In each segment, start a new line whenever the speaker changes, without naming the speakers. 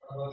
अस्सलाम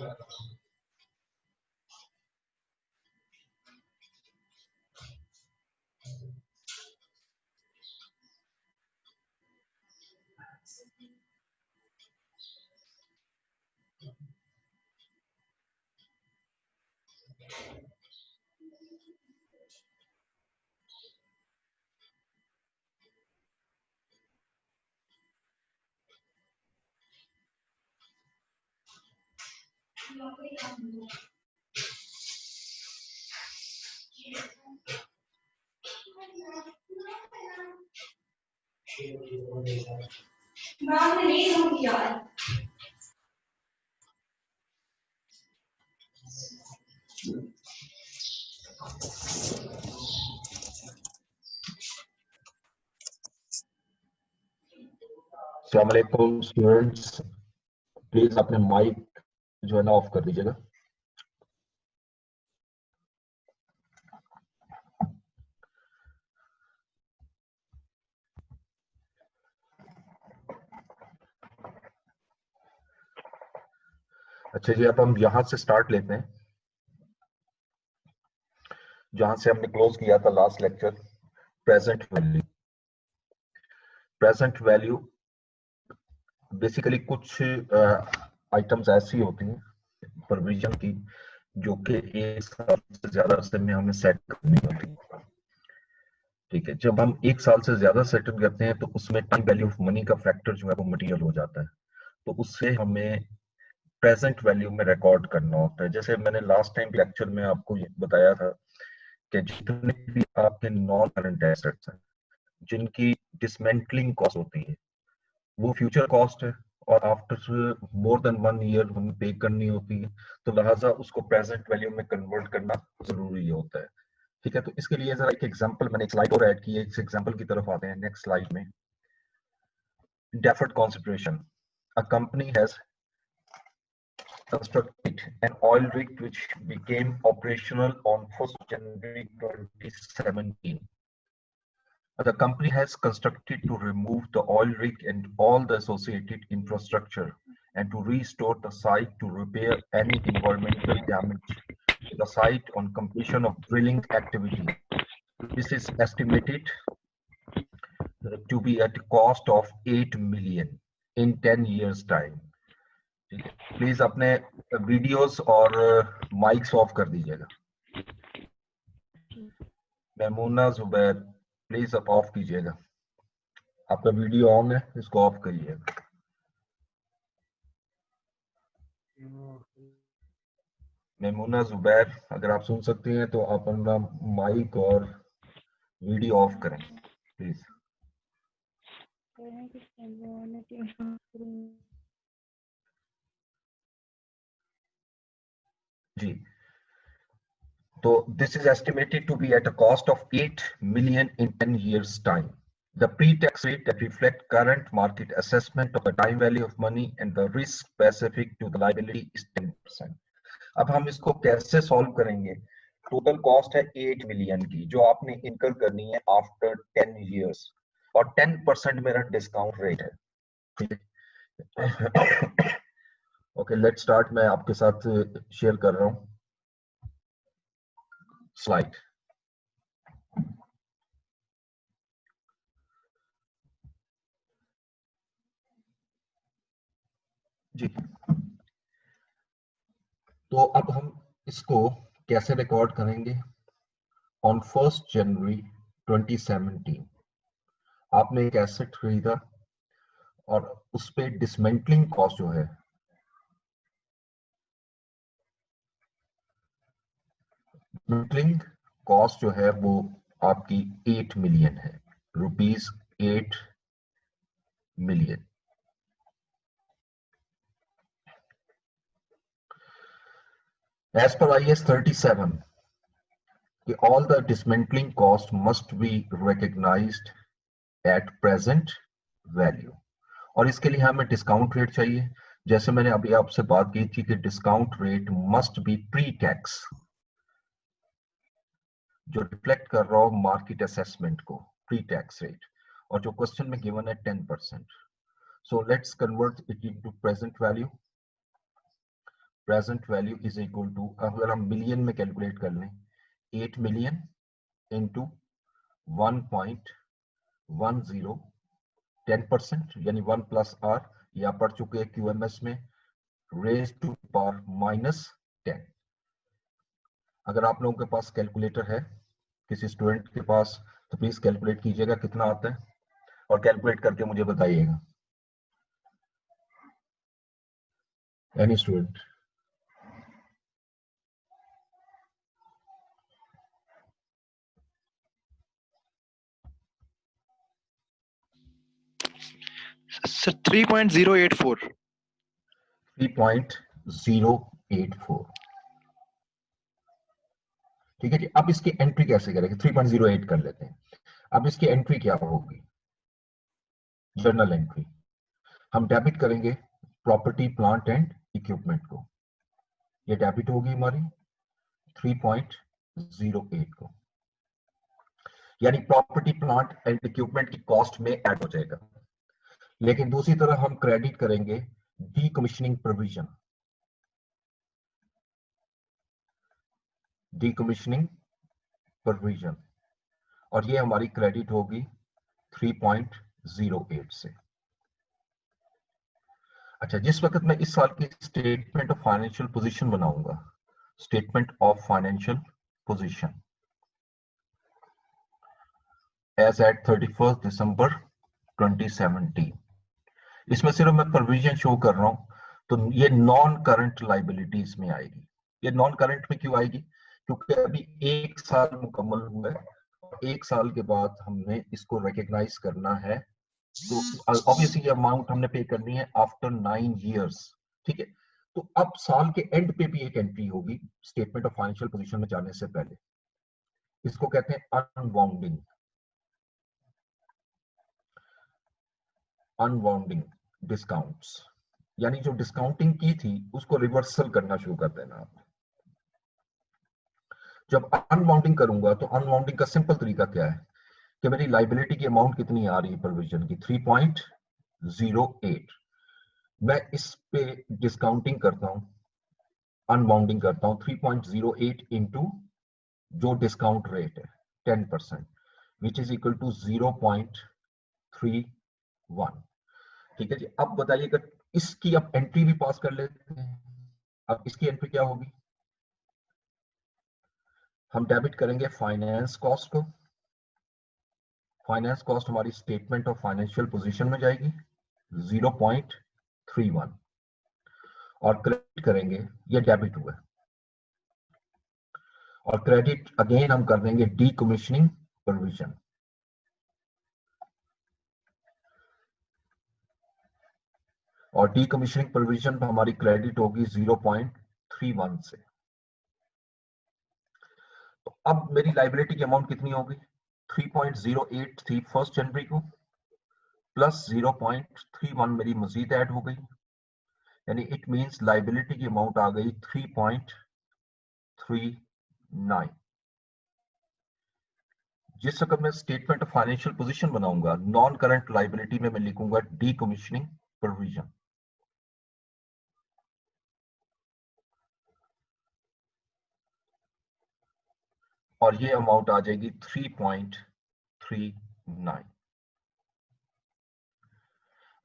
वालेकुम students, please अपने माइक जो है ना ऑफ कर दीजिएगा। अच्छा जी, अब हम यहां से स्टार्ट लेते हैं जहां से हमने क्लोज किया था last lecture. Present value. Present value basically कुछ आइटम्स ऐसी होती हैं प्रोविजन की जो कि एक साल से ज्यादा अरसे में हमें सेट करनी होती है। ठीक है, जब हम एक साल से ज्यादा सेटल करते हैं तो उसमें टाइम वैल्यू ऑफ मनी का फैक्टर जो है वो मटीरियल हो जाता है, तो उससे हमें प्रेजेंट वैल्यू में रिकॉर्ड करना होता है। जैसे मैंने लास्ट टाइम लेक्चर में आपको ये बताया था कि जितने भी आपके नॉन करंट एसेट्स हैं जिनकी डिसमेंटलिंग कॉस्ट होती है वो फ्यूचर कॉस्ट है और आफ्टर मोर देन 1 ईयर हमें पे करनी होती है, तो लिहाजा उसको प्रेजेंट वैल्यू में कन्वर्ट करना जरूरी होता है। ठीक है, तो इसके लिए जरा एक एग्जांपल मैंने एक स्लाइड और ऐड की है, इस एग्जांपल की तरफ आते हैं नेक्स्ट स्लाइड में। Deferred consideration. A company has constructed an oil rig which became operational on 1st January 2017. The company has constructed to remove the oil rig and all the associated infrastructure and to restore the site to repair any environmental damage to the site on completion of drilling activity. This is estimated to be at a cost of 8 million in 10 years time. ठीक है, please अपने videos और mics of कर दीजिएगा। Maimuna Zubair please आप of कीजिएगा, आपका video on है, इसको ऑफ करिएगा। मेमूना जुबैर, अगर आप सुन सकते हैं तो आप अपना माइक और वीडियो ऑफ करें प्लीज। जी, तो this is estimated to be at a cost of 8 million in 10 years time. The pre-tax rate that reflect current market assessment of the time value of money and the risk specific to the liability is 10%. अब हम इसको कैसे solve करेंगे? Total cost है 8 million की जो आपने इनकर करनी है आफ्टर 10 इयर्स और 10% मेरा डिस्काउंट रेट है। ठीक है, ओके लेट्स स्टार्ट। मैं आपके साथ शेयर कर रहा हूँ स्लाइड। जी, तो अब हम इसको कैसे रिकॉर्ड करेंगे? ऑन 1st जनवरी 2017 आपने एक एसेट खरीदा और उस पे डिसमेंटलिंग कॉस्ट जो है डिसमेंटलिंग कॉस्ट जो है वो आपकी 8 मिलियन है, rupees 8 million. As per IS 37, all the dismantling cost must be recognized at present value, और इसके लिए हमें डिस्काउंट रेट चाहिए। जैसे मैंने अभी आपसे बात की थी कि discount rate must be pre tax, जो रिफ्लेक्ट कर रहा हो मार्केट असेसमेंट को, प्री टैक्स रेट, और जो क्वेश्चन में गिवन है 10%। So let's convert it into present value. Present value is equal to, अगर हम मिलियन में कैलकुलेट कर लें, 8 मिलियन इंटू 1.10, 10%, यानी 1 प्लस आर, या पढ़ चुके हैं क्यूएमएस में, रेज टू पावर -10। अगर आप लोगों के पास कैलकुलेटर है, किसी स्टूडेंट के पास, तो प्लीज कैलकुलेट कीजिएगा कितना आता है और कैलकुलेट करके मुझे बताइएगा। Any student?
सर 3.084।
3.084, ठीक है जी। अब इसकी एंट्री कैसे करेंगे? 3.08 कर लेते हैं। अब इसकी एंट्री क्या होगी? Journal entry. हम डेबिट करेंगे प्रॉपर्टी प्लांट एंड इक्विपमेंट को, ये डेबिट होगी हमारी 3.08 को, यानी प्रॉपर्टी प्लांट एंड इक्विपमेंट की कॉस्ट में ऐड हो जाएगा। लेकिन दूसरी तरफ हम क्रेडिट करेंगे डीकमीशनिंग प्रोविजन, डीकमीशनिंग प्रोविजन, और ये हमारी क्रेडिट होगी 3.08 से। अच्छा, जिस वक्त मैं इस साल की स्टेटमेंट ऑफ फाइनेंशियल पोजीशन बनाऊंगा, statement of financial position as at 31 December 2017, इसमें सिर्फ मैं प्रोविजन शो कर रहा हूं, तो ये नॉन करंट लाइबिलिटीज में आएगी। ये नॉन करंट में क्यों आएगी? क्योंकि अभी 1 साल मुकम्मल हुआ है, 1 साल के बाद हमने इसको रिकॉग्नाइज करना है, तो ऑब्वियसली ये अमाउंट हमने पे करनी है आफ्टर 9 इयर्स, ठीक है। तो अब साल के एंड पे भी एक एंट्री होगी स्टेटमेंट ऑफ फाइनेंशियल पोजीशन में जाने से पहले, इसको कहते हैं अनवाउंडिंग, अनवाउंडिंग डिस्काउंट्स, यानी जो डिस्काउंटिंग की थी उसको रिवर्सल करना शुरू कर देना आप। जब अनवाउंडिंग करूंगा तो अनवाउंडिंग का सिंपल तरीका क्या है कि मेरी लाइबिलिटी की अमाउंट कितनी आ रही है प्रोविजन की, 3.08, मैं इस पे डिस्काउंटिंग करता हूं, अनबाउंडिंग करता हूं 3.08 इंटू जो डिस्काउंट रेट है 10%, विच इज इक्वल टू 0.31। ठीक है जी। अब बताइएगा, इसकी अब एंट्री भी पास कर लेते हैं। अब इसकी एंट्री क्या होगी? हम डेबिट करेंगे फाइनेंस कॉस्ट को, फाइनेंस कॉस्ट हमारी स्टेटमेंट ऑफ फाइनेंशियल पोजीशन में जाएगी 0.31, और क्रेडिट करेंगे, ये डेबिट हुआ, और क्रेडिट अगेन हम कर देंगे डीकमीशनिंग प्रोविजन, और डीकमीशनिंग प्रोविजन पर हमारी क्रेडिट होगी 0.31 से। तो अब मेरी लाइबिलिटी की अमाउंट कितनी होगी? 3.08 थी 1 जनवरी को, प्लस 0.31 मेरी मजीद ऐड हो गई, यानी इट मींस लाइबिलिटी की अमाउंट आ गई 3.39। जिस वक्त मैं स्टेटमेंट ऑफ फाइनेंशियल पोजीशन बनाऊंगा, नॉन करंट लाइबिलिटी में मैं लिखूंगा डीकमीशनिंग प्रोविजन, और ये अमाउंट आ जाएगी 3.39।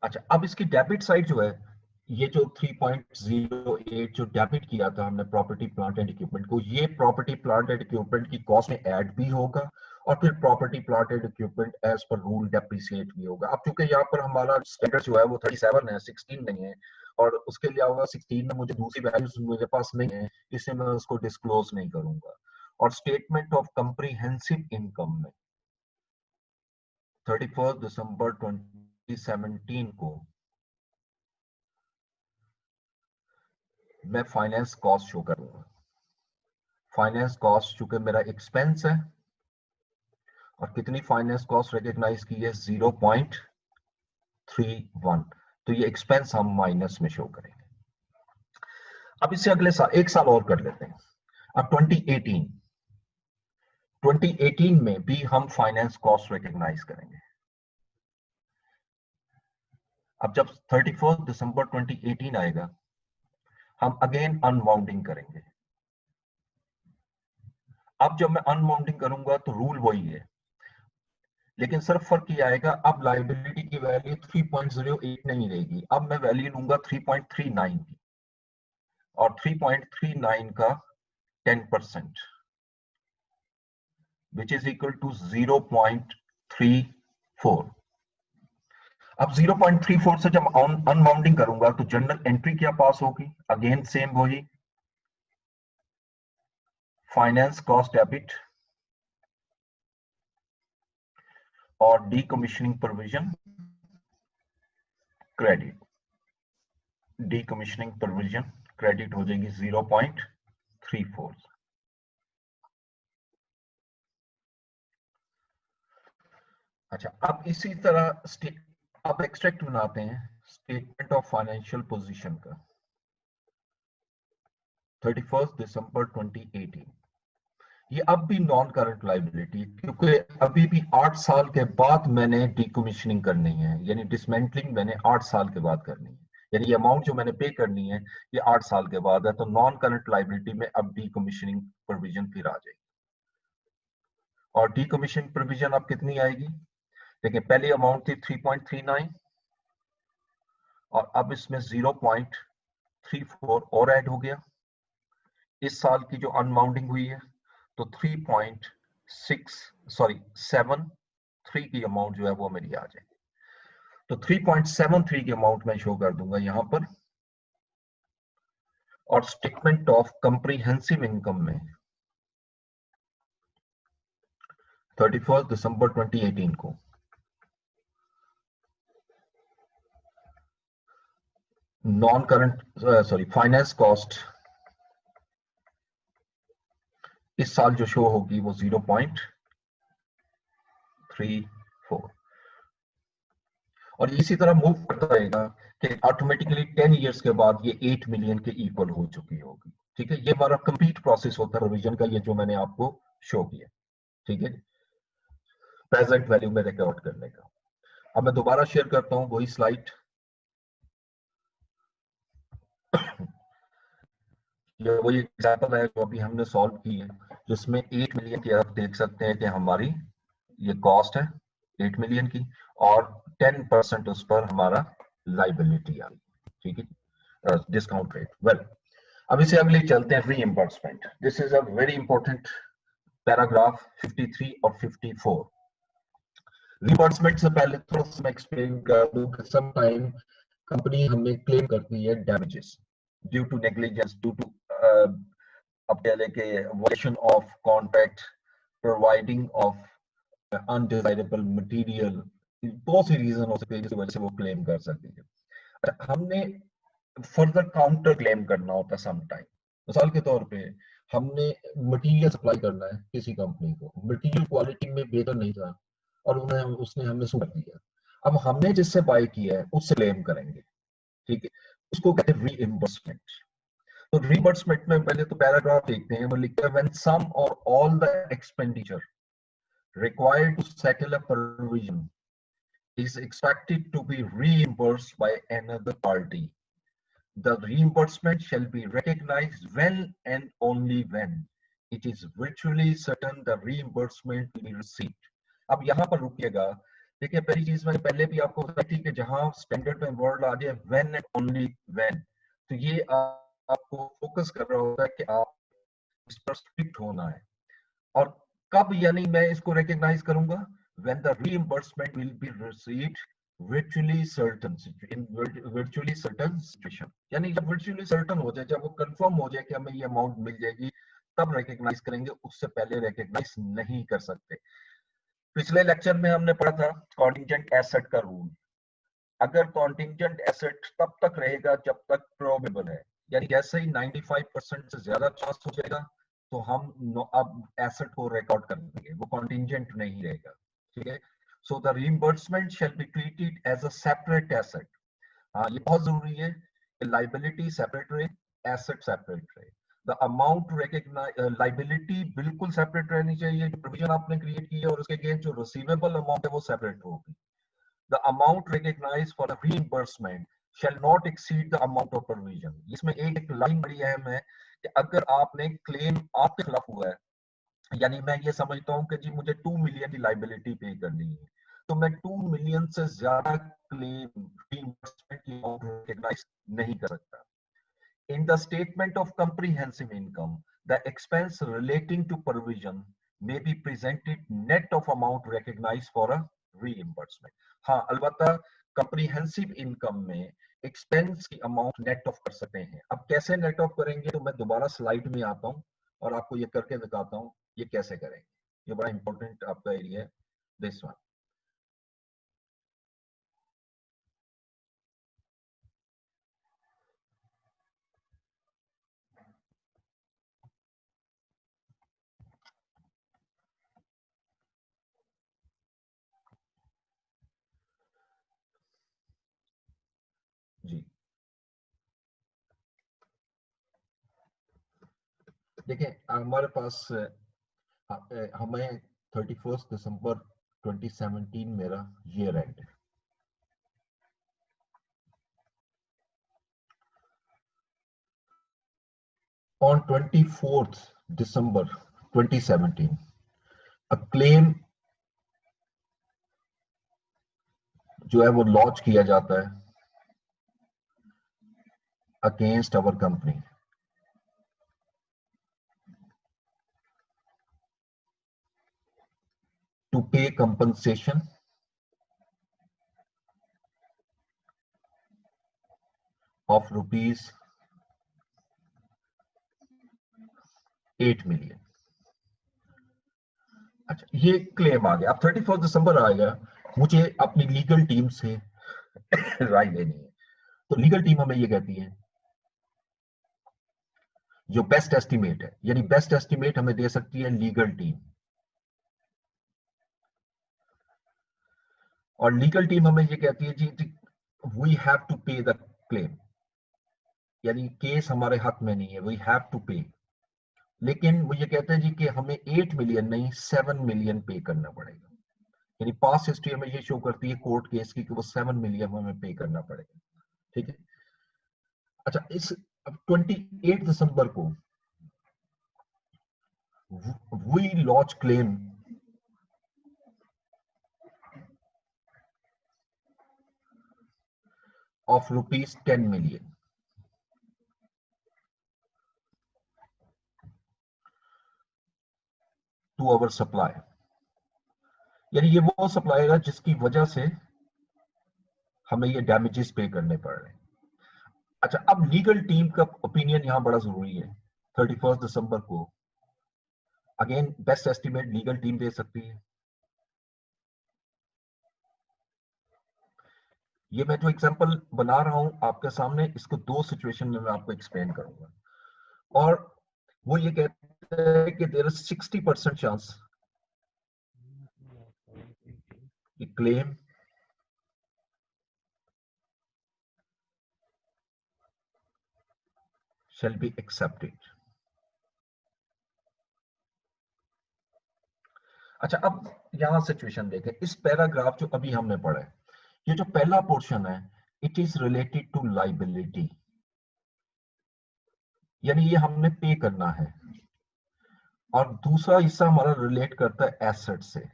अच्छा, अब इसकी डेबिट साइड जो है, ये जो 3.08 जो डेबिट किया था हमने प्रॉपर्टी प्लांट एंड इक्विपमेंट को, ये प्रॉपर्टी प्लांट एंड इक्विपमेंट की कॉस्ट में ऐड भी होगा, और फिर property plant and equipment as पर रूल डेप्रिसिएट भी होगा। अब चूंकि यहाँ पर हमारा स्टैंडर्ड जो है वो 37 है, 16 नहीं है, और उसके अलावा 16 में मुझे दूसरी वैल्यूज मेरे पास नहीं है, इससे मैं उसको डिस्क्लोज नहीं करूंगा। और स्टेटमेंट ऑफ कंप्रीहेंसिव इनकम में 31 दिसंबर 2017 को मैं फाइनेंस कॉस्ट शो करूंगा। फाइनेंस कॉस्ट चूंकि मेरा एक्सपेंस है, और कितनी फाइनेंस कॉस्ट रिकॉग्नाइज की है? 0.31, तो ये एक्सपेंस हम माइनस में शो करेंगे। अब इससे अगले साल 1 साल और कर लेते हैं। अब 2018 में भी हम फाइनेंस कॉस्ट रिकॉग्नाइज करेंगे। अब जब 31 दिसंबर 2018 आएगा, हम अगेन अनबाउंडिंग करेंगे। अब जब मैं अनबाउंडिंग करूंगा तो रूल वही है, लेकिन सिर्फ फर्क ये आएगा, अब लाइबिलिटी की वैल्यू 3.08 नहीं रहेगी, अब मैं वैल्यू लूंगा 3.39 की, और 3.39 का 10% विच इज इक्वल टू 0.34। अब 0.34 से जब अनबाउंडिंग करूंगा तो जनरल एंट्री क्या पास होगी, अगेन सेम वही, फाइनेंस कॉस्ट डेबिट और decommissioning provision credit. Decommissioning provision credit हो जाएगी 0.34। अच्छा, अब इसी तरह अब एक्सट्रैक्ट बनाते हैं स्टेटमेंट ऑफ फाइनेंशियल पोजीशन का 31 दिसंबर 2018। ये अब भी नॉन करंट लाइबिलिटी, क्योंकि अभी भी 8 साल के बाद मैंने डीकमीशनिंग करनी है, यानी डिसमेंटलिंग मैंने 8 साल के बाद करनी है, यानी ये अमाउंट जो मैंने पे करनी है ये 8 साल के बाद है, तो नॉन करंट लाइबिलिटी में अब डीकमीशनिंग प्रोविजन फिर आ जाएगी। और डीकमीशनिंग प्रोविजन अब कितनी आएगी, देखिए पहली अमाउंट थी 3.39 और अब इसमें 0.34 और ऐड हो गया। इस साल की जो अनबाउंडिंग हुई है तो 3.73 की अमाउंट जो है वो मेरी आ जाएगी, तो 3.73 की अमाउंट मैं शो कर दूंगा यहां पर। और स्टेटमेंट ऑफ कंप्रीहेंसिव इनकम में 31 दिसंबर 2018 को नॉन करंट फाइनेंस कॉस्ट इस साल जो शो होगी वो 0.34, और इसी तरह मूव करता रहेगा कि ऑटोमेटिकली 10 इयर्स के बाद ये 8 मिलियन के इक्वल हो चुकी होगी। ठीक है, ये हमारा कंप्लीट प्रोसेस होता है रिवीजन का, ये जो मैंने आपको शो किया। ठीक है, प्रेजेंट वैल्यू में रिकॉर्ड करने का। अब मैं दोबारा शेयर करता हूं वही स्लाइड। ये वही एग्जांपल है जो अभी हमने सॉल्व की है, जिसमें 8 मिलियन की आप देख सकते हैं कि हमारी ये कॉस्ट है 8 मिलियन की, और 10% उस पर हमारा लाइबिलिटी आ गई। ठीक है, डिस्काउंट रेट। वेल, अब इसे अगले चलते हैं, reimbursement. This is a very important paragraph 53 और 54। रीइंबर्समेंट से पहले थोड़ा सा मैं एक्सप्लेन कर दूं कि सम टाइम कंपनी हमें क्लेम करती है damages due to negligence, due to अब कह लें कि violation of contract, providing of undesirable material, बहुत सी रीजन हो सकते हैं जिसकी वजह से वो क्लेम कर सकती है। हमने फर्दर काउंटर क्लेम करना होता है सम टाइम। मिसाल के तौर पे हमने मटेरियल सप्लाई करना है किसी कंपनी को, मटेरियल क्वालिटी में बेहतर नहीं था और उसने हमें सू कर दिया। अब हमने जिससे बाय किया है उससे क्लेम करेंगे। ठीक है, उसको कहते हैं रीइंबर्समेंट। तो रीइंबर्समेंट में पहले तो पैराग्राफ देखते हैं, वो लिखता है व्हेन सम और all the expenditure required to settle a provision is expected to be reimbursed by another party. The reimbursement shall be recognized when and only when it is virtually certain the reimbursement will be received. अब यहाँ पर रुकिएगा। देखिए, पहली चीज मैंने पहले भी आपको बताई थी कि जहां स्टैंडर्ड में वर्ड आ जाए when and only when, तो ये आपको फोकस कर रहा होता है कि आप इस पर स्ट्रिक्ट होना है। और कब यानी मैं इसको रिकॉग्नाइज करूंगा, when the reimbursement will be received virtually certain in virtually certain situation, यानी जब virtually certain हो जाए, जब वो कंफर्म हो जाए कि हमें ये अमाउंट मिल जाएगी, तब रिकॉग्नाइज करेंगे, उससे पहले रिकॉग्नाइज नहीं कर सकते। पिछले लेक्चर में हमने पढ़ा था कॉन्टिंजेंट एसेट का रूल। अगर कॉन्टिंजेंट एसेट तब तक रहेगा जब तक प्रोबेबल है, यानी जैसे ही 95% से ज्यादा चांस हो जाएगा तो हम अब एसेट को रिकॉर्ड कर देंगे, वो कॉन्टिंजेंट नहीं रहेगा। ठीक है, so the reimbursement shall be treated as a separate asset. हाँ, ये बहुत जरूरी है कि लाइबिलिटी सेपरेट रहे, एसेट सेपरेट रहे। द अमाउंट रिकॉग्नाइज, लाइबिलिटी बिल्कुल सेपरेट रहनी चाहिए, प्रोविजन आपने क्रिएट की है, और उसके अगेंस्ट जो रिसीवेबल अमाउंट है वो सेपरेट होगी। The amount recognized for the reimbursement shall not exceed the amount of provision। इसमें एक लाइन बड़ी अहम है कि अगर आपने क्लेम आपके खिलाफ हुआ है, यानी मैं ये समझता हूं कि जी मुझे 2 मिलियन की लाइबिलिटी पे करनी है, तो मैं 2 मिलियन से ज्यादा क्लेम रीइंबर्समेंट की अमाउंट रिकॉग्नाइज नहीं कर सकता। In the statement of comprehensive income, the expense relating to provision may be presented net of amount recognized for a reimbursement। हाँ, अलबत्ता comprehensive income में expense की amount net ऑफ कर सकते हैं। अब कैसे net ऑफ करेंगे, तो मैं दोबारा स्लाइड में आता हूं और आपको ये करके दिखाता हूं ये कैसे करेंगे। ये बड़ा इंपॉर्टेंट आपका एरिया है, दिस वन। जी देखिए, हमारे पास हमें 31 दिसंबर 2017 मेरा ईयर एंड है। On 24th December 2017, a claim जो है वो लॉन्च किया जाता है अगेंस्ट आवर कंपनी टू पे कंपनसेशन ऑफ रुपीज 8 मिलियन। अच्छा, ये क्लेम आ गया। अब 31 दिसंबर आएगा, मुझे अपनी लीगल टीम से राय लेनी है। तो लीगल टीम हमें ये कहती है जो बेस्ट एस्टिमेट है, यानी बेस्ट एस्टिमेट हमें दे सकती है लीगल टीम, और लीगल टीम हमें ये कहती है जी we have to pay the claim, यानी केस हमारे हक में नहीं है, वी हैव टू पे। लेकिन वो ये कहते हैं जी कि हमें 8 मिलियन नहीं 7 मिलियन पे करना पड़ेगा, यानी पास्ट हिस्ट्री हमें ये शो करती है कोर्ट केस की कि वो 7 मिलियन हमें पे करना पड़ेगा। ठीक है। अच्छा, इस 28 दिसंबर को we launch claim of rupees 10 million to our supply, यानी ये वो सप्लायर है जिसकी वजह से हमें ये डैमेजेस पे करने पड़ रहे हैं। अच्छा, अब लीगल टीम का ओपिनियन यहां बड़ा जरूरी है। 31 दिसंबर को again best estimate legal team दे सकती है। ये मैं जो एग्जांपल बना रहा हूं आपके सामने, इसको दो सिचुएशन में मैं आपको एक्सप्लेन करूंगा, और वो ये कहते हैं कि देयर इज 60% चांस कि क्लेम shall be accepted। अच्छा, अब यहां सिचुएशन देखें, इस पैराग्राफ जो अभी हमने पढ़ा है, ये जो पहला पोर्शन है it is related to liability, यानी ये हमने पे करना है, और दूसरा हिस्सा हमारा रिलेट करता है एसेट से।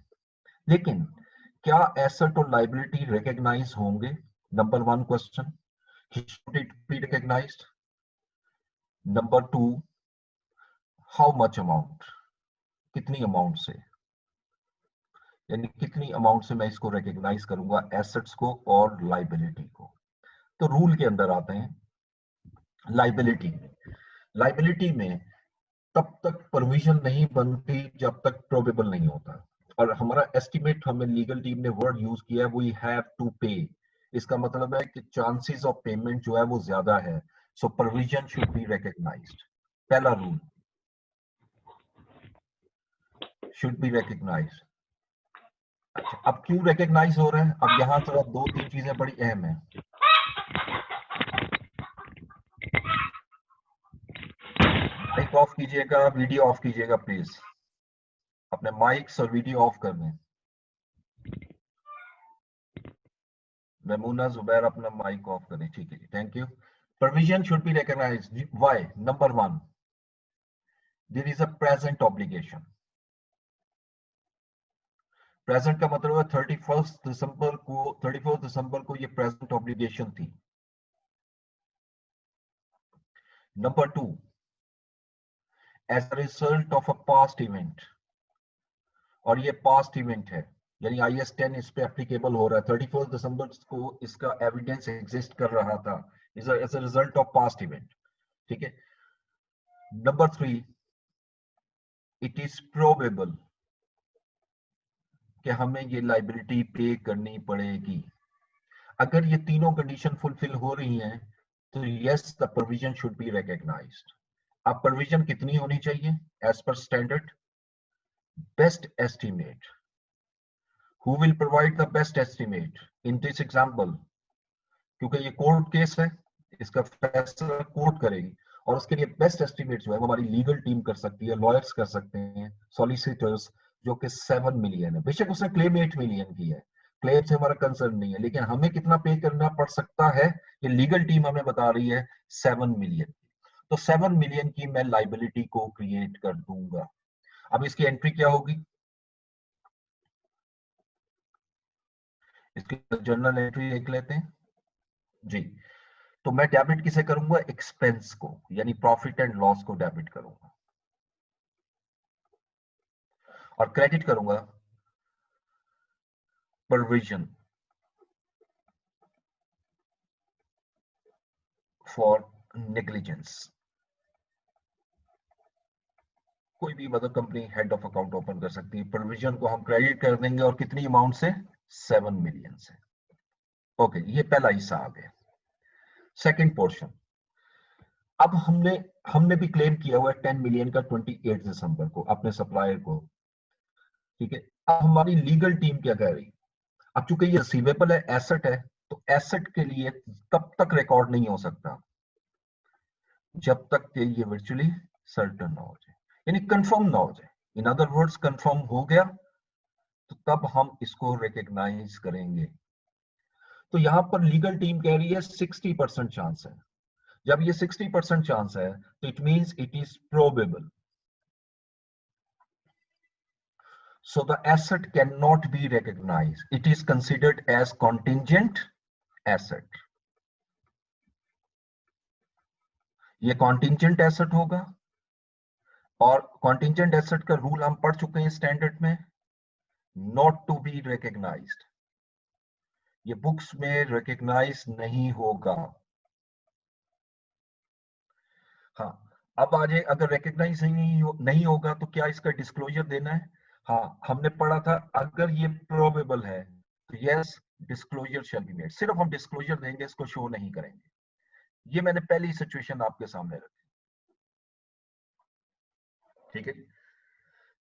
लेकिन क्या एसेट और लाइबिलिटी रिकॉग्नाइज होंगे? Number one question, should it be recognised? Number two, how much amount, कितनी अमाउंट से, यानी कितनी अमाउंट से मैं इसको रिकॉग्नाइज करूंगा एसेट्स को और लाइबिलिटी को। तो रूल के अंदर आते हैं लाइबिलिटी में। लाइबिलिटी में तब तक प्रोविजन नहीं बनती जब तक प्रोबेबल नहीं होता, और हमारा एस्टिमेट हमें लीगल टीम ने वर्ड यूज किया है वी हैव टू पे। इसका मतलब है कि चांसेस ऑफ पेमेंट जो है वो ज्यादा है, so provision should be recognised. पहला रूल, शुड बी रिकॉग्नाइज्ड। अच्छा, अब क्यों रिकॉग्नाइज हो रहा है? अब यहाँ थोड़ा दो तीन चीजें बड़ी अहम है। माइक ऑफ कीजिएगा, वीडियो ऑफ कीजिएगा प्लीज, अपने माइक्स और वीडियो ऑफ कर दें। मेमूना जुबैर अपना माइक ऑफ करें, ठीक है जी, thank you. Provision should be recognised, why? Number 1, there is a present obligation. Present का मतलब है 31 दिसंबर को ये प्रेजेंट ऑब्लिगेशन थी। Number 2, as a result of a past event, और ये पास्ट इवेंट है, यानी IAS 10 इस पे एप्लीकेबल हो रहा है। 31 दिसंबर को इसका एविडेंस एग्जिस्ट कर रहा था, is as a result of past event, ठीक है। नंबर 3, इट इज प्रोबेबल कि हमें ये लाइबिलिटी पे करनी पड़ेगी। अगर ये तीनों कंडीशन फुलफिल हो रही हैं तो yes, the provision should be recognised. अब प्रोविजन कितनी होनी चाहिए? As per standard, best estimate. Who will provide the best estimate in this example? क्योंकि ये कोर्ट केस है, इसका फैसला कोर्ट करेगी, और उसके लिए बेस्ट एस्टिमेट जो है वो हमारी लीगल टीम कर सकती है, लॉयर्स कर सकते हैं, सॉलिसिटर्स, जो कि 7 मिलियन है। बेशक उसने क्लेम 8 मिलियन की है, क्लेम से हमारा कंसर्न नहीं है, लेकिन हमें कितना पे करना पड़ सकता है ये लीगल टीम हमें बता रही है, 7 मिलियन। तो 7 मिलियन की मैं लाइबिलिटी को क्रिएट कर दूंगा। अब इसकी एंट्री क्या होगी? इसकी जर्नल एंट्री देख लेते हैं जी। तो मैं डेबिट किसे करूंगा? एक्सपेंस को, यानी प्रॉफिट एंड लॉस को डेबिट करूंगा, और क्रेडिट करूंगा प्रोविजन फॉर नेग्लिजेंस। कोई भी मतलब company head of account open कर सकती है, प्रोविजन को हम क्रेडिट कर देंगे, और कितनी अमाउंट से? 7 मिलियन से। ओके, ये पहला हिस्सा आ गया। सेकंड पोर्शन, अब हमने हमने भी क्लेम किया हुआ है 10 मिलियन का 28 दिसंबर को अपने सप्लायर को, ठीक है। अब हमारी लीगल टीम क्या कह रही? अब चूंकि ये रिसीवेबल है, एसेट है, तो एसेट के लिए तब तक रिकॉर्ड नहीं हो सकता जब तक कि ये वर्चुअली सर्टन ना हो जाए, यानी कंफर्म ना हो जाए। इन अदर वर्ड्स, कंफर्म हो गया तो तब हम इसको रिकॉग्नाइज करेंगे। तो यहां पर लीगल टीम कह रही है 60% चांस है। जब ये 60% चांस है तो it means it is probable, so the asset cannot be recognized, it is considered as contingent asset। ये contingent asset होगा, और contingent asset का रूल हम पढ़ चुके हैं स्टैंडर्ड में, not to be recognized, ये बुक्स में रिकॉग्नाइज नहीं होगा। हाँ, अब आ जाए, अगर रिकॉग्नाइज नहीं होगा तो क्या इसका डिस्क्लोजर देना है? हाँ, हमने पढ़ा था अगर ये प्रोबेबल है तो yes, disclosure shall be made. सिर्फ हम डिस्क्लोजर देंगे, इसको शो नहीं करेंगे। ये मैंने पहली सिचुएशन आपके सामने रखी, ठीक है।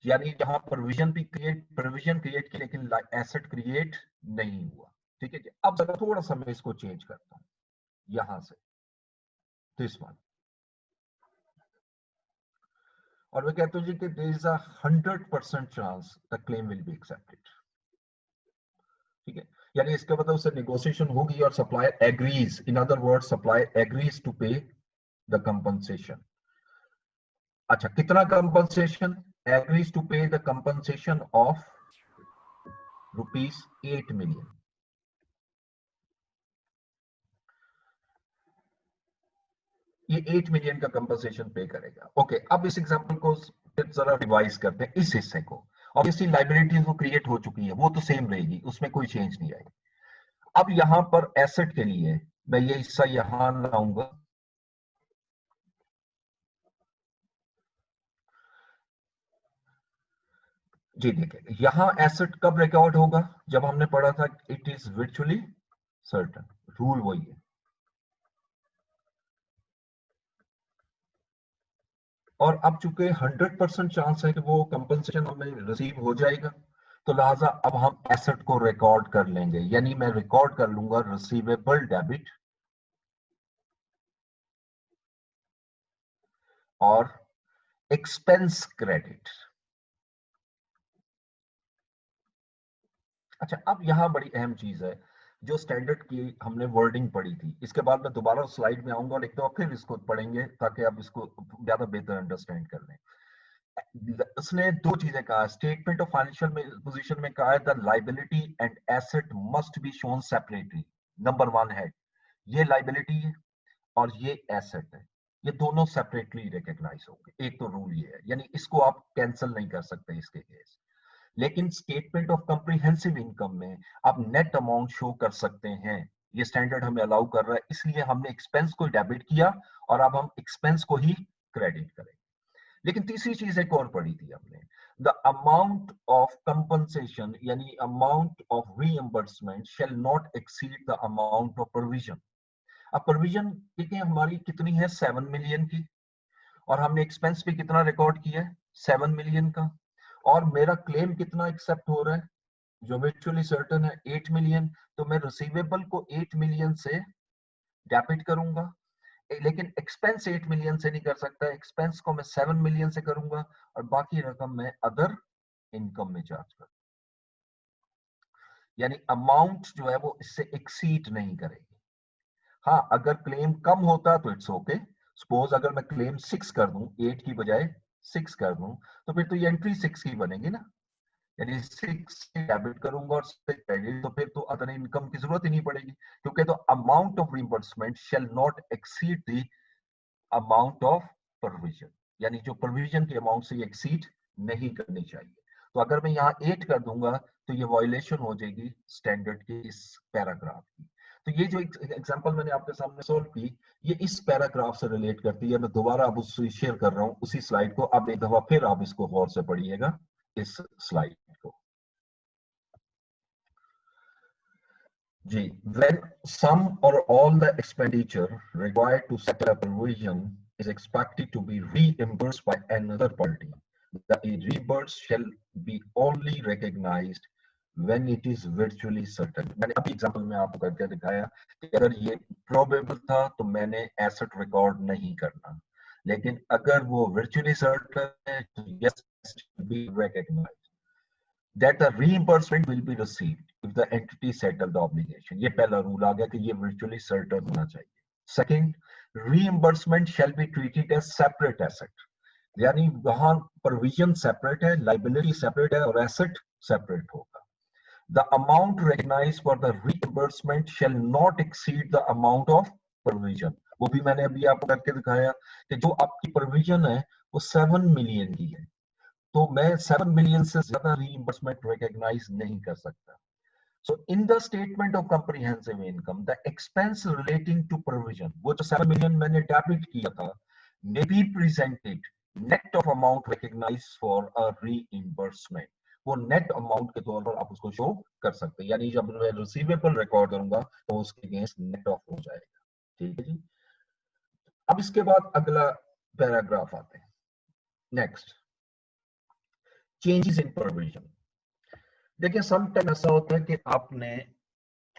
यानी जहां प्रोविजन क्रिएट की, लेकिन एसेट क्रिएट नहीं हुआ, ठीक है। अब जरा थोड़ा सा मैं इसको चेंज करता हूं, यहां से दिस वन, और मैं कहता हूं जी कि there is a 100% chance the claim will be accepted, ठीक है। यानी इसका मतलब उससे नेगोशिएशन होगी और supplier agrees, in other word supplier agrees to pay the compensation. अच्छा, कितना compensation? Agrees to pay the compensation of ₹8 million. ये 8 मिलियन का कंपनसेशन पे करेगा। ओके, अब इस एग्जांपल को जरा रिवाइज करते हैं, इस हिस्से को। ऑब्वियसली लाइबिलिटीज वो क्रिएट हो चुकी है, वो तो सेम रहेगी, उसमें कोई चेंज नहीं आएगी। अब यहां पर एसेट के लिए मैं ये हिस्सा यहां लाऊंगा, जी देखिए, यहां एसेट कब रिकॉर्ड होगा? जब हमने पढ़ा था it is virtually certain, rule वही है। और अब चूंकि 100% चांस है कि वो कंपनसेशन हमें रिसीव हो जाएगा, तो लिहाजा अब हम एसेट को रिकॉर्ड कर लेंगे, यानी मैं रिकॉर्ड कर लूंगा रिसीवेबल डेबिट और एक्सपेंस क्रेडिट। अच्छा, अब यहां बड़ी अहम चीज है, जो स्टैंडर्ड की हमने वर्डिंग पढ़ी थी। इसके बाद मैं दोबारा स्लाइड में आऊंगा और एक दफा फिर इसको पढ़ेंगे ताकि आप इसको ज्यादा बेहतर अंडरस्टैंड कर लें। उसने दो चीजें कहा, स्टेटमेंट ऑफ फाइनेंशियल पोजीशन में कहा है the liability and asset must be shown separately. Number one है, ये लाइबिलिटी है और ये एसेट है, ये दोनों सेपरेटली रिकॉग्नाइज होंगे। एक तो रूल ये है, यानी इसको आप कैंसिल नहीं कर सकते इसके केस। लेकिन स्टेटमेंट ऑफ कॉम्प्रिहेंसिव इनकम में आप नेट अमाउंट शो कर सकते हैं, ये स्टैंडर्ड हमें अलाउ कर रहा है, इसलिए हमने एक्सपेंस को डेबिट किया और अब हम एक्सपेंस को ही क्रेडिट करेंगे। लेकिन तीसरी चीज एक और पढ़ी थी हमने, द अमाउंट ऑफ कंपनसेशन यानी amount of reimbursement shall not exceed the amount of provision. अब प्रोविजन देखिए हमारी कितनी है, 7 मिलियन की, और हमने एक्सपेंस पे कितना रिकॉर्ड किया है, 7 मिलियन का, और मेरा क्लेम कितना एक्सेप्ट हो रहा है जो वर्चुअली सर्टेन है, 8 मिलियन। तो मैं रिसीवेबल को 8 मिलियन से डेबिट करूंगा, लेकिन एक्सपेंस 8 मिलियन से नहीं कर सकता, एक्सपेंस को मैं 7 मिलियन से करूंगा और बाकी रकम मैं अदर इनकम में चार्ज करूंगा। यानी अमाउंट जो है वो इससे एक्सीड नहीं करेगी। हाँ, अगर क्लेम कम होता तो इट्स ओके। सपोज अगर मैं क्लेम 6 कर दूं, 8 की बजाय 6 कर दूं, तो फिर तो ये एंट्री 6 की बनेगी ना, यानी 6 डेबिट करूंगा और 6 क्रेडिट, तो फिर तो अदर इनकम की जरूरत ही नहीं पड़ेगी, क्योंकि तो amount of reimbursement shall not exceed the amount of provision, यानी जो प्रोविजन के अमाउंट से एक्सीड नहीं करनी चाहिए। तो अगर मैं यहाँ 8 कर दूंगा तो ये वायलेशन हो जाएगी स्टैंडर्ड के इस पैराग्राफ की। तो ये जो एग्जांपल मैंने आपके सामने सोल्व की, ये इस पैराग्राफ से रिलेट करती है। मैं दोबारा अब उससे शेयर कर रहा हूँ उसी स्लाइड को, अब एक दफा फिर आप इसको गौर से पढ़िएगा इस स्लाइड को जी। When some or all the expenditure required to settle a provision is expected to be reimbursed by another party, the reimbursement shall be only recognized when it is virtually certain। मैंने अभी example में आपको करके दिखाया कि अगर ये probable था तो मैंने एसेट रिकॉर्ड नहीं करना, लेकिन अगर वो virtually certain है तो yes be recognized that the reimbursement will be received if the entity settle the obligation। ये पहला रूल आ गया कि ये virtually certain होना चाहिए। Second, reimbursement shall be treated as separate asset, यानी वहां प्रोविजन सेपरेट है, लाइबिलिटी सेपरेट है और एसेट सेपरेट होगा। The amount recognized for the reimbursement shall not exceed the amount of provision। वो भी मैंने अभी आपको करके दिखाया कि जो आपकी प्रोविजन है वो 7 मिलियन की है, तो मैं 7 मिलियन से ज्यादा रीइंबर्समेंट रिकॉग्नाइज नहीं कर सकता। So in the statement of comprehensive income, the expense relating to provision, वो जो 7 मिलियन मैंने डेबिट किया था, may be presented net of amount recognized for a reimbursement। वो नेट अमाउंट के तौर पर आप उसको शो कर सकते हैं, यानी जब मैं रिसीवेबल रिकॉर्ड करूंगा तो उसके अगेंस्ट नेट ऑफ हो जाएगा। ठीक है जी। अब इसके बाद अगला पैराग्राफ आते हैं। Next, changes in provision. देखिए सम टाइम ऐसा होता है कि आपने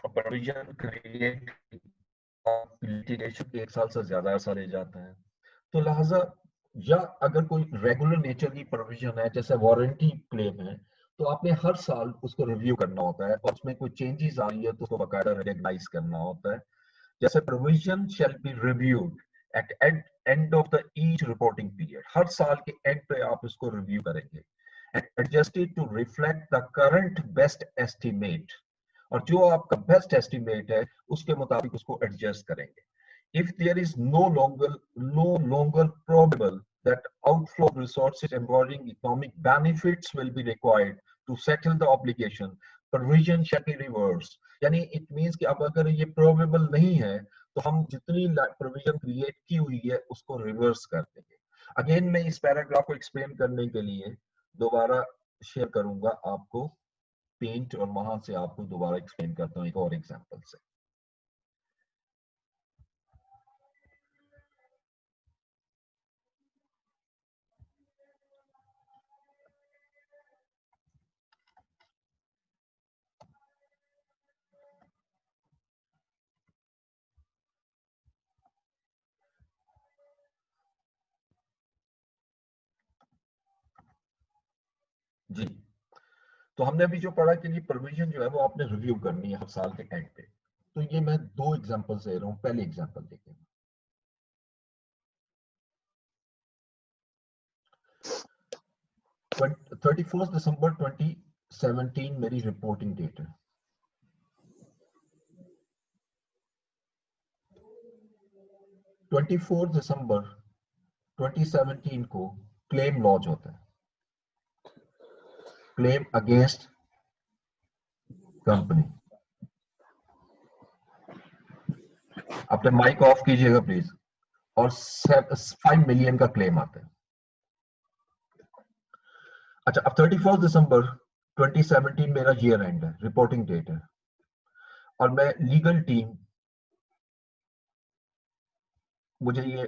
प्रोविजन क्रिएट, लिटिगेशन 1 साल से ज्यादा ऐसा ले जाता है, तो लिहाजा या अगर कोई रेगुलर नेचर की प्रोविजन है जैसे वारंटी क्लेम है, तो आपने हर साल उसको रिव्यू करना होता है और उसमें कोई चेंजेस आ रही है तो उसको बकायदा रिकॉग्नाइज करना होता है। जैसे provision shall be reviewed at end of the each reporting period, हर साल के एंड पे आप इसको रिव्यू करेंगे and adjusted to reflect the current best estimate, और जो आपका बेस्ट एस्टिमेट है उसके मुताबिक उसको एडजस्ट करेंगे। If there is no longer probable that outflow of resources embodying economic benefits will be required to settle the obligation, provision shall be reversed। यानी it means कि अब अगर ये probable नहीं है तो हम जितनी provision create की हुई है उसको reverse कर देंगे। अगेन मैं इस पैराग्राफ को एक्सप्लेन करने के लिए दोबारा शेयर करूंगा आपको पेंट और वहां से आपको दोबारा एक्सप्लेन करता हूँ एक और एग्जांपल से। जी, तो हमने अभी जो पढ़ा कि ये प्रोविजन जो है वो आपने रिव्यू करनी है हर साल के एंड पे। तो ये मैं 2 एग्जांपल्स दे रहा हूं। पहले एग्जांपल देखें, 31 दिसंबर 2017 मेरी रिपोर्टिंग डेट है। 24 दिसंबर 2017 को क्लेम लॉन्च होता है, क्लेम अगेंस्ट कंपनी। अपने माइक ऑफ कीजिएगा प्लीज। और 5 मिलियन का क्लेम आता है। अच्छा, अब 31 दिसंबर 2017 मेरा ईयर एंड है, रिपोर्टिंग डेट है, और मैं लीगल टीम मुझे ये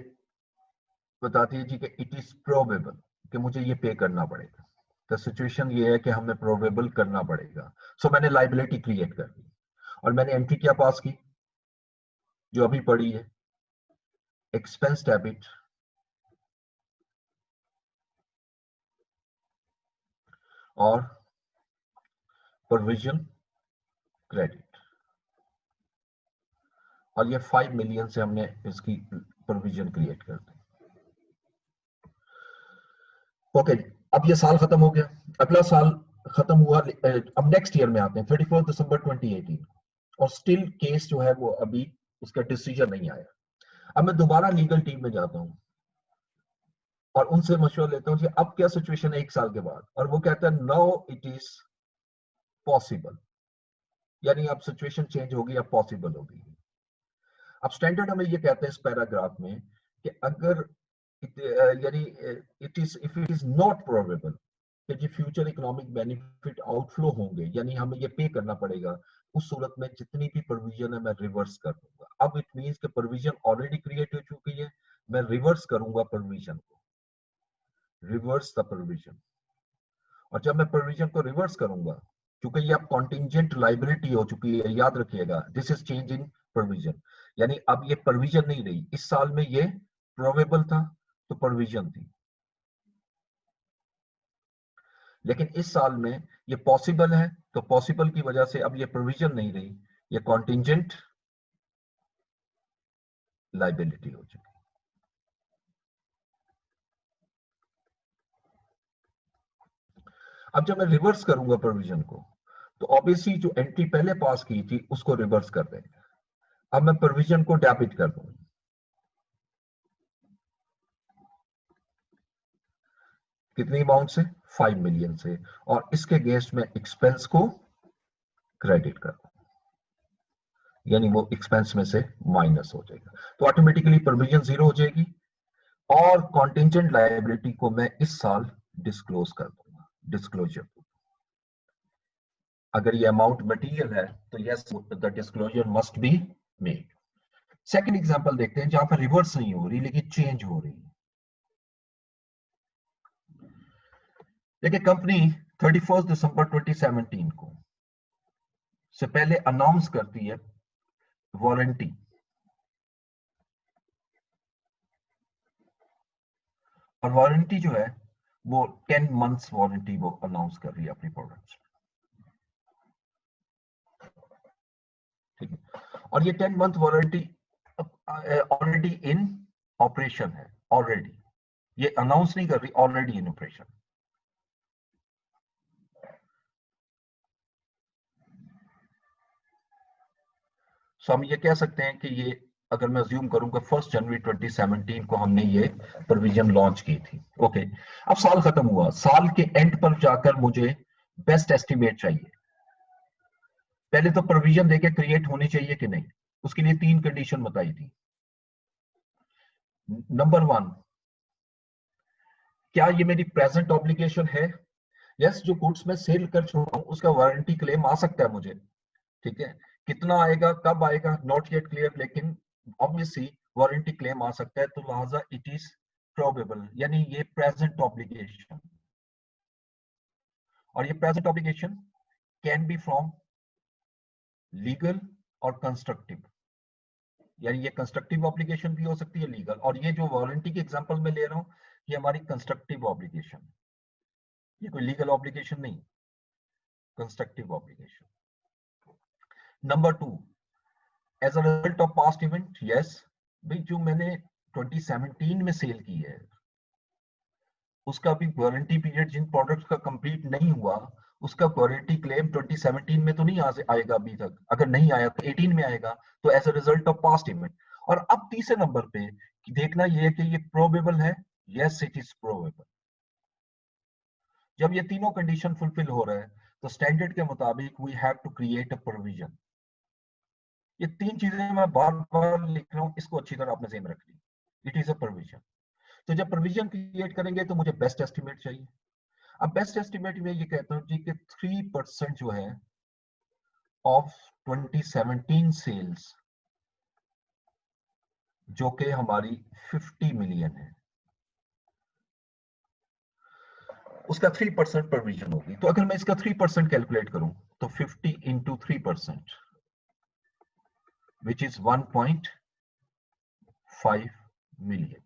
बताती है जी कि इट इज प्रोबेबल कि मुझे ये पे करना पड़ेगा। तो सिचुएशन ये है कि हमें प्रोबेबल करना पड़ेगा। सो मैंने लाइबिलिटी क्रिएट कर दी और मैंने एंट्री क्या पास की, जो अभी पड़ी है, एक्सपेंस डेबिट और प्रोविजन क्रेडिट। और ये 5 मिलियन से हमने इसकी प्रोविजन क्रिएट कर दी। ओके, अब ये साल खत्म हो गया, अगला साल खत्म हुआ। अब नेक्स्ट ईयर में आते हैं 31 दिसंबर 2018, और स्टिल केस जो है वो अभी उसका डिसीजन नहीं आया। अब मैं दोबारा लीगल टीम में जाता हूं और उनसे मशवरा लेता हूं कि अब क्या सिचुएशन है 1 साल के बाद, और वो कहता है नाउ इट इज पॉसिबल, यानी अब सिचुएशन चेंज होगी, अब पॉसिबल होगी। अब स्टैंडर्ड हमें ये कहते हैं इस पैराग्राफ में कि अगर यानी it is if it is not probable कि जी फ्यूचर इकोनॉमिक बेनिफिट आउटफ्लो होंगे, यानी हमें ये पे करना पड़ेगा, उस सूरत में जितनी भी प्रोविजन है मैं रिवर्स कर दूंगा। अब इट मींस कि प्रोविजन ऑलरेडी क्रिएट हो चुकी है, मैं रिवर्स करूंगा प्रोविजन को, रिवर्स द प्रोविजन। और जब मैं प्रोविजन को रिवर्स करूंगा, क्योंकि ये अब कॉन्टिंजेंट लाइबिलिटी हो चुकी है, याद रखिएगा, this is change in provision, यानी अब ये प्रोविजन नहीं रही। इस साल में ये प्रोबेबल था तो प्रोविजन थी, लेकिन इस साल में ये पॉसिबल है तो पॉसिबल की वजह से अब ये प्रोविजन नहीं रही, ये कॉन्टिंजेंट लाइबिलिटी हो चुकी। अब जब मैं रिवर्स करूंगा प्रोविजन को, तो ऑब्वियसली जो एंट्री पहले पास की थी उसको रिवर्स कर देंगे। अब मैं प्रोविजन को डेबिट कर दूंगा, कितनी अमाउंट से, 5 मिलियन से, और इसके अगेंस्ट में एक्सपेंस को क्रेडिट कर दूंगा, यानी वो एक्सपेंस में से माइनस हो जाएगा। तो ऑटोमेटिकली प्रोविजन जीरो हो जाएगी, और कॉन्टिंजेंट लायबिलिटी को मैं इस साल डिस्क्लोज कर दूंगा, डिस्क्लोजर। अगर ये अमाउंट मटेरियल है तो yes, the disclosure must be made. Second example देखते हैं जहां पर रिवर्स नहीं हो रही लेकिन चेंज हो रही है। देखिए, कंपनी 31 दिसंबर 2017 को से पहले अनाउंस करती है वारंटी, और वारंटी जो है वो 10 मंथ्स वारंटी वो अनाउंस कर रही है अपनी प्रोडक्ट्स, ठीक है। और ये 10 month warranty already in operation है, ऑलरेडी, ये अनाउंस नहीं कर रही, ऑलरेडी इन ऑपरेशन। सो हम ये कह सकते हैं कि ये, अगर मैं अज्यूम करूं कि 1 जनवरी 2017 को हमने ये प्रोविजन लॉन्च की थी। ओके, अब साल खत्म हुआ, साल के एंड पर जाकर मुझे बेस्ट एस्टिमेट चाहिए। पहले तो प्रोविजन देके क्रिएट होनी चाहिए कि नहीं, उसके लिए 3 कंडीशन बताई थी। नंबर 1, क्या ये मेरी प्रेजेंट ऑब्लिगेशन है? यस, जो गुड्स मैं सेल कर चुका हूं उसका वारंटी क्लेम आ सकता है मुझे, ठीक है। कितना आएगा, कब आएगा, नॉट येट क्लियर, लेकिन ऑब्वियसली वारंटी क्लेम आ सकता है, तो लिहाजा इट इज प्रोबेबल, यानी ये प्रेजेंट ऑब्लिगेशन। और ये present obligation can be from legal और कंस्ट्रक्टिव, यानी ये कंस्ट्रक्टिव ऑब्लिगेशन भी हो सकती है, लीगल। और ये जो वारंटी की एग्जांपल मैं ले रहा हूं, ये हमारी कंस्ट्रक्टिव ऑब्लिगेशन, ये कोई लीगल ऑब्लिगेशन नहीं। Constructive obligation. Number 2, as a result of past event, yes भाई जो मैंने 2017 में सेल की है उसका भी वारंटी पीरियड जिन प्रोडक्ट्स का कंप्लीट नहीं हुआ उसका वारंटी क्लेम 2017 में तो नहीं आएगा अभी तक, अगर नहीं आया तो 18 में आएगा, तो as a result of past event. और अब तीसरे नंबर पे देखना ये है कि ये प्रोबेबल है, यस इट इज प्रोबेबल। जब ये तीनों कंडीशन फुलफिल हो रहा है तो स्टैंडर्ड के मुताबिक we have to create a provision. ये तीन चीजें मैं बार बार लिख रहा हूं, इसको अच्छी तरह अपने ज़हन में रखनी। It is a provision. तो जब प्रोविजन क्रिएट करेंगे तो मुझे बेस्ट एस्टिमेट चाहिए। अब बेस्ट एस्टिमेट में ये कहता हूं जी कि 3% जो है ऑफ 2017 सेल्स जो कि हमारी 50 मिलियन है उसका 3% प्रोविजन होगी। तो अगर मैं इसका 3% कैलकुलेट करूं तो 50 इंटू 3% विच इज 1.5 मिलियन।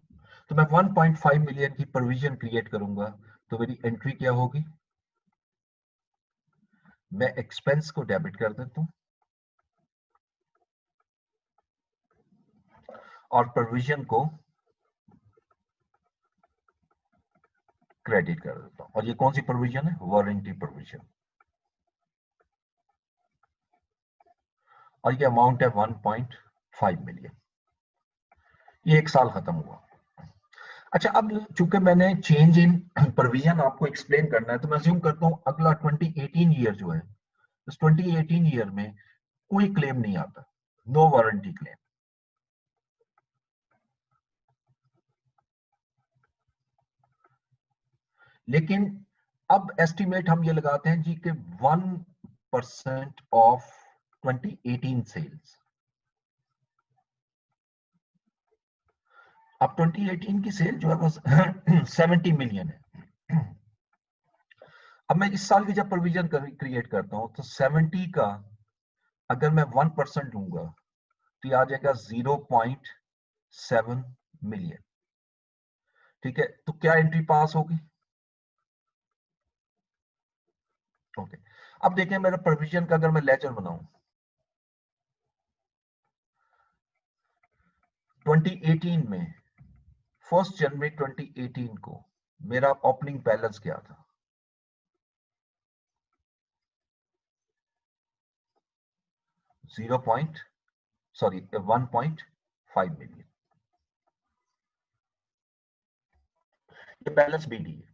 तो मैं 1.5 मिलियन की प्रोविजन क्रिएट करूंगा तो मेरी एंट्री क्या होगी, मैं एक्सपेंस को डेबिट कर देता हूं और प्रोविजन को क्रेडिट कर देता हूं। और ये कौन सी प्रोविजन है, वारंटी प्रोविजन, और ये अमाउंट है 1.5 मिलियन। ये एक साल खत्म हुआ। अच्छा, अब चूंकि मैंने चेंज इन प्रोविजन आपको एक्सप्लेन करना है तो मैं अज्यूम करता हूं अगला 2018 ईयर जो है, इस 2018 ईयर में कोई क्लेम नहीं आता, नो वारंटी क्लेम। लेकिन अब एस्टिमेट हम ये लगाते हैं जी कि 1% ऑफ 2018 सेल्स। अब 2018 की सेल जो है वो 70 मिलियन है। अब मैं इस साल की जब प्रोविजन क्रिएट करता हूं तो 70 का अगर मैं 1% लूंगा तो ये आ जाएगा 0.7 मिलियन। ठीक है, तो क्या एंट्री पास होगी? ओके। अब देखें मेरा प्रोविजन का अगर मैं लेजर बनाऊं 2018 में 1 जनवरी 2018 को मेरा ओपनिंग बैलेंस क्या था, 1.5 मिलियन। ये बैलेंस बीडी है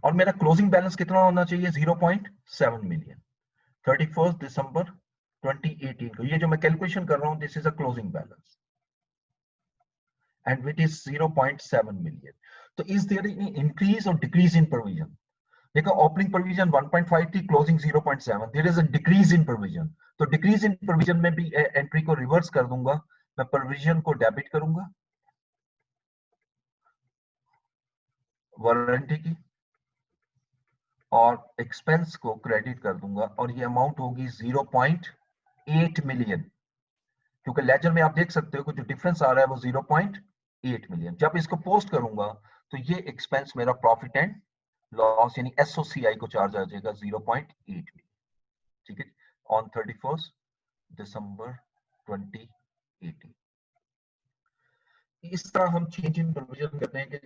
और मेरा क्लोजिंग बैलेंस कितना होना चाहिए, 0.7 मिलियन 31 दिसंबर 2018 को। ये जो मैं कैलकुलेशन कर रहा हूं this is a closing balance and which is 0.7 million. तो is there any increase or decrease in provision? देखो ओपनिंग प्रोविजन 1.5 थी, closing 0.7, there is a decrease in provision. तो डिक्रीज इन प्रोविजन में भी एंट्री को रिवर्स कर दूंगा, मैं प्रोविजन को डेबिट करूंगा वारंटी की और एक्सपेंस को क्रेडिट कर दूंगा और ये अमाउंट होगी 0.8 मिलियन। क्योंकि लेजर में आप देख सकते हो कि जो डिफरेंस आ रहा है वो 0.8 मिलियन। जब इसको पोस्ट करूंगा तो ये एक्सपेंस मेरा प्रॉफिट एंड लॉस यानी एसओसीआई को चार्ज आ जाएगा 0.8 मिलियन। ठीक है, ऑन 31 दिसंबर 2018। इस तरह हम चेंज इन प्रोविजन करते हैं कि